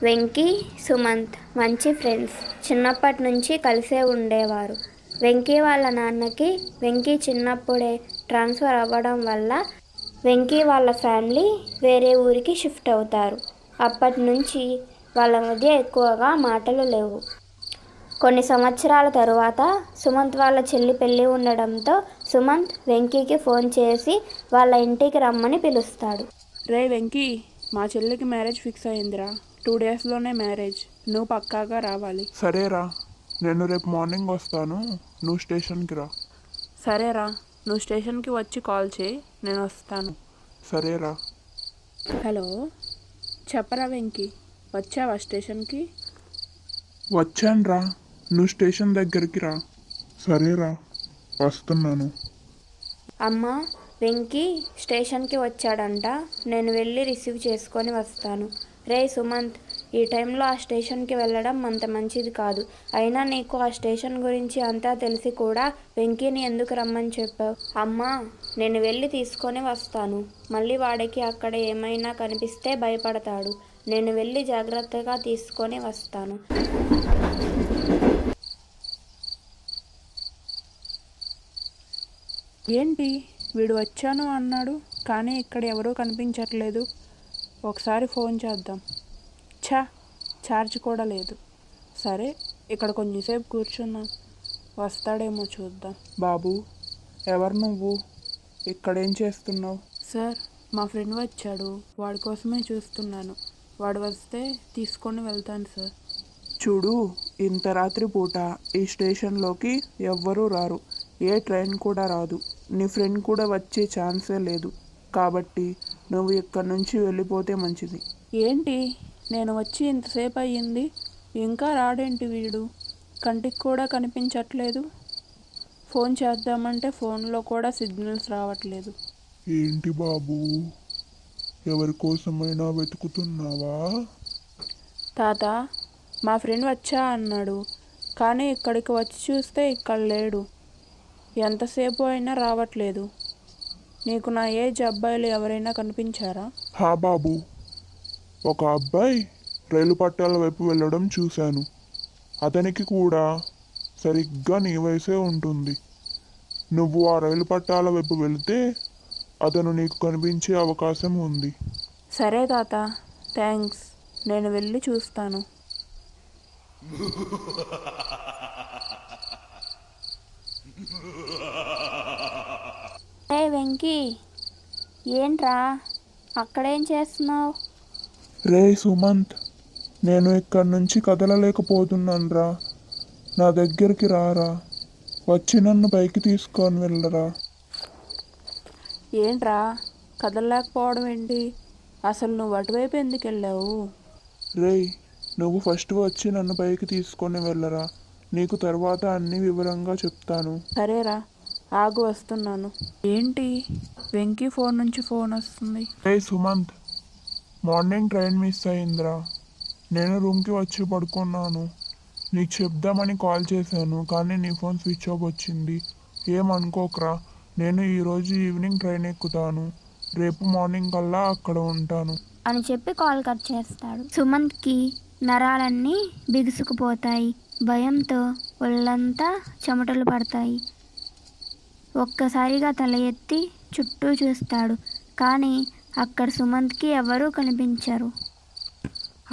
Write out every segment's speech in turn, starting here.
వెంకీ, సుమంత్ మంచి ఫ్రెండ్స్. చిన్నప్పటి నుంచి కలిసే ఉండేవారు. వెంకీ వాళ్ళ నాన్నకి వెంకీ చిన్నప్పుడే ట్రాన్స్ఫర్ అవ్వడం వల్ల వెంకీ వాళ్ళ ఫ్యామిలీ వేరే ఊరికి షిఫ్ట్ అవుతారు. అప్పటి నుంచి వాళ్ళ మధ్య ఎక్కువగా మాటలు లేవు. కొన్ని సంవత్సరాల తరువాత సుమంత్ వాళ్ళ చెల్లి పెళ్ళి ఉండడంతో సుమంత్ వెంకీకి ఫోన్ చేసి వాళ్ళ ఇంటికి రమ్మని పిలుస్తాడు. రే వెంకీ, మా చెల్లికి మ్యారేజ్ ఫిక్స్ అయిందిరా. 2 డేస్లోనే మ్యారేజ్. నువ్వు పక్కాగా రావాలి. సరేరా, నేను రేపు మార్నింగ్ వస్తాను. నువ్వు స్టేషన్కి రా. సరేరా, నువ్వు స్టేషన్కి వచ్చి కాల్ చేయి, నేను వస్తాను. సరేరా. హలో, చెప్పరా వెంకీ, వచ్చావా స్టేషన్కి? వచ్చానురా, నువ్వు స్టేషన్ దగ్గరికి రా. సరేరా, వస్తున్నాను. అమ్మా, వెంకీ స్టేషన్కి వచ్చాడంట. నేను వెళ్ళి రిసీవ్ చేసుకొని వస్తాను. రే సుమంత్, ఈ టైంలో ఆ స్టేషన్కి వెళ్ళడం అంత మంచిది కాదు. అయినా నీకు ఆ స్టేషన్ గురించి అంతా తెలిసి కూడా వెంకీని ఎందుకు రమ్మని చెప్పావు? అమ్మా, నేను వెళ్ళి తీసుకొని వస్తాను. మళ్ళీ వాడికి అక్కడ ఏమైనా కనిపిస్తే భయపడతాడు. నేను వెళ్ళి జాగ్రత్తగా తీసుకొని వస్తాను. ఏంటి, వీడు వచ్చాను అన్నాడు, కానీ ఇక్కడ ఎవరూ కనిపించట్లేదు. ఒకసారి ఫోన్ చేద్దాం. ఛార్జ్ కూడా లేదు. సరే, ఇక్కడ కొంచెంసేపు కూర్చున్నాం, వస్తాడేమో చూద్దాం. బాబు, ఎవరు నువ్వు? ఇక్కడేం చేస్తున్నావు? సార్, మా ఫ్రెండ్ వచ్చాడు, వాడి కోసమే చూస్తున్నాను. వాడు వస్తే తీసుకొని వెళ్తాను సార్. చూడు, ఇంత రాత్రి పూట ఈ స్టేషన్లోకి ఎవ్వరూ రారు. ఏ ట్రైన్ కూడా రాదు. నీ ఫ్రెండ్ కూడా వచ్చే ఛాన్సే లేదు. కాబట్టి నువ్వు ఇక్కడి నుంచి వెళ్ళిపోతే మంచిది. ఏంటి, నేను వచ్చి ఇంతసేపు అయ్యింది, ఇంకా రాడేంటి వీడు? కంటికి కూడా కనిపించట్లేదు. ఫోన్ చేద్దామంటే ఫోన్లో కూడా సిగ్నల్స్ రావట్లేదు. ఏంటి బాబు, ఎవరి కోసమైనా వెతుకుతున్నావా? తాత, మా ఫ్రెండ్ వచ్చా అన్నాడు, కానీ ఇక్కడికి వచ్చి చూస్తే ఇక్కడ లేడు. ఎంతసేపు అయినా రావట్లేదు. నీకు నా ఏజ్ అబ్బాయిలు ఎవరైనా కనిపించారా? హా బాబు, ఒక అబ్బాయి రైలు పట్టాల వైపు వెళ్ళడం చూశాను. అతనికి కూడా సరిగ్గా నీ వయసే ఉంటుంది. నువ్వు ఆ రైలు పట్టాల వైపు వెళితే అతను నీకు కనిపించే అవకాశం ఉంది. సరే తాత, థ్యాంక్స్. నేను వెళ్ళి చూస్తాను. ఏ వెంకీ, ఏంట్రా అక్కడేం చేస్తున్నావు? రే సుమంత్, నేను ఇక్కడి నుంచి కదలలేకపోతున్నానురా. నా దగ్గరికి రారా, వచ్చి నన్ను పైకి తీసుకొని వెళ్ళరా. ఏంట్రా కదలలేకపోవడం ఏంటి? అసలు నువ్వు అటువైపు ఎందుకు వెళ్ళావు? రేయ్, నువ్వు ఫస్ట్ వచ్చి నన్ను పైకి తీసుకొని వెళ్ళరా. నీకు తర్వాత అన్ని వివరంగా చెప్తాను. సరేరా, ఆగు, వస్తున్నాను. ఏంటి, వెంకీ ఫోన్ నుంచి ఫోన్ వస్తుంది. రే సుమంత్, మార్నింగ్ ట్రైన్ మిస్ అయిందిరా. నేను రూమ్కి వచ్చి పడుకున్నాను. నీకు చెప్దామని కాల్ చేశాను, కానీ నీ ఫోన్ స్విచ్ ఆఫ్ వచ్చింది. ఏమనుకోకరా, నేను ఈరోజు ఈవినింగ్ ట్రైన్ ఎక్కుతాను. రేపు మార్నింగ్ కల్లా అక్కడ ఉంటాను అని చెప్పి కాల్ కట్ చేస్తాడు. సుమంత్కి నరాలన్నీ బిగుసుకుపోతాయి. భయంతో ఒళ్ళంతా చెమటలు పడతాయి. ఒక్కసారిగా తల ఎత్తి చుట్టూ చూస్తాడు, కానీ అక్కడ సుమంత్కి ఎవరూ కనిపించరు.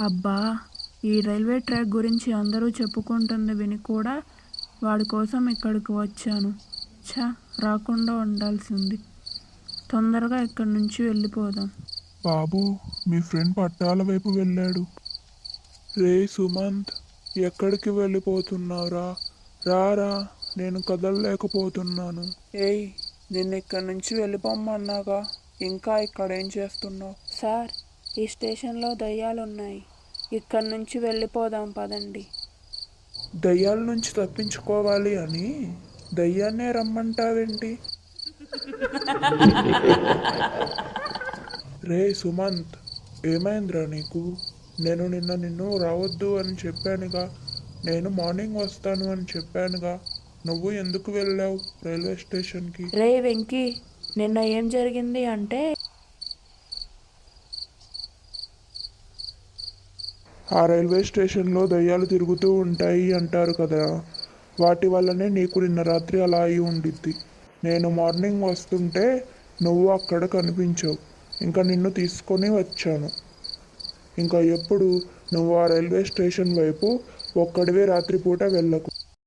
అబ్బా, ఈ రైల్వే ట్రాక్ గురించి అందరూ చెప్పుకుంటుంది విని కూడా వాడి కోసం ఇక్కడికి వచ్చాను. రాకుండా ఉండాల్సింది. తొందరగా ఇక్కడి నుంచి వెళ్ళిపోదాం. బాబు, మీ ఫ్రెండ్ పట్టాల వైపు వెళ్ళాడు. రే సుమంత్, ఎక్కడికి వెళ్ళిపోతున్నావురా? రారా, నేను కదలలేకపోతున్నాను. ఏయ్, నిన్ను ఇక్కడి నుంచి వెళ్ళిపోమ్మన్నాగా, ఇంకా ఇక్కడ ఏం చేస్తున్నావు? సార్, ఈ స్టేషన్లో దయ్యాలున్నాయి, ఇక్కడి నుంచి వెళ్ళిపోదాం పదండి. దయ్యాల నుంచి తప్పించుకోవాలి అని దయ్యాన్నే రమ్మంటావేంటి? రే సుమంత్, ఏమైందిరా నీకు? నేను నిన్ను రావద్దు అని చెప్పానుగా. నేను మార్నింగ్ వస్తాను అని చెప్పానుగా. నువ్వు ఎందుకు వెళ్ళావు రైల్వే స్టేషన్కి? రే వెంకీ, నిన్న ఏం జరిగింది అంటే ఆ రైల్వే స్టేషన్లో దయ్యాలు తిరుగుతూ ఉంటాయి అంటారు కదా, వాటి వల్లనే నీకు నిన్న రాత్రి అలా అయి ఉండిద్ది. నేను మార్నింగ్ వస్తుంటే నువ్వు అక్కడ కనిపించావు, ఇంకా నిన్ను తీసుకొని వచ్చాను. ఇంకా ఎప్పుడు నువ్వు ఆ రైల్వే స్టేషన్ వైపు ఒక్కడివే రాత్రిపూట వెళ్ళకు.